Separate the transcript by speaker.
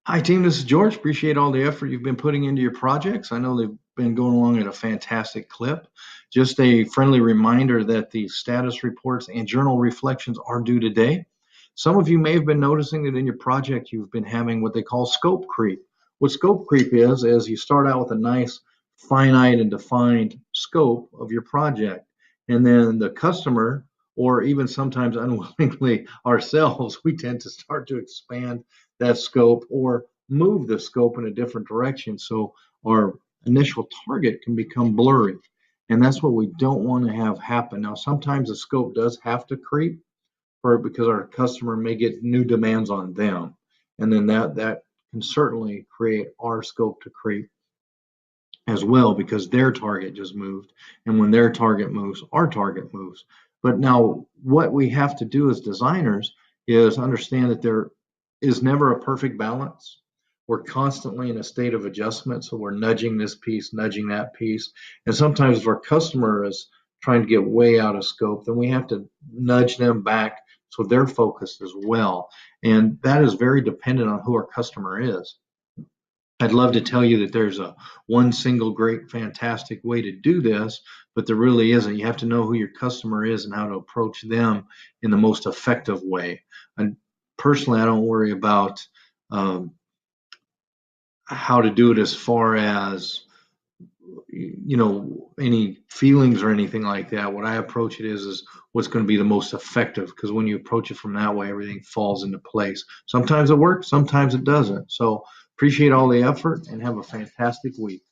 Speaker 1: Hi, team. This is George. Appreciate all the effort you've been putting into your projects. I know they've been going along at a fantastic clip. Just a friendly reminder that the status reports and journal reflections are due today. Some of you may have been noticing that in your project you've been having what they call scope creep. What scope creep is you start out with a nice finite and defined scope of your project, and then the customer, or even sometimes unwillingly ourselves, we tend to start to expand that scope or move the scope in a different direction. So our initial target can become blurry. And that's what we don't want to have happen. Now, sometimes the scope does have to creep for because our customer may get new demands on them. And then that can certainly create our scope to creep as well because their target just moved. And when their target moves, our target moves. But now, what we have to do as designers is understand that there is never a perfect balance. We're constantly in a state of adjustment. So we're nudging this piece, nudging that piece. And sometimes if our customer is trying to get way out of scope, then we have to nudge them back so they're focused as well. And that is very dependent on who our customer is. I'd love to tell you that there's a one single great fantastic way to do this, but there really isn't. You have to know who your customer is and how to approach them in the most effective way. And personally, I don't worry about um, how to do it as far as any feelings or anything like that. What I approach it is what's going to be the most effective, because when you approach it from that way, everything falls into place. Sometimes it works, sometimes it doesn't. So appreciate all the effort and have a fantastic week.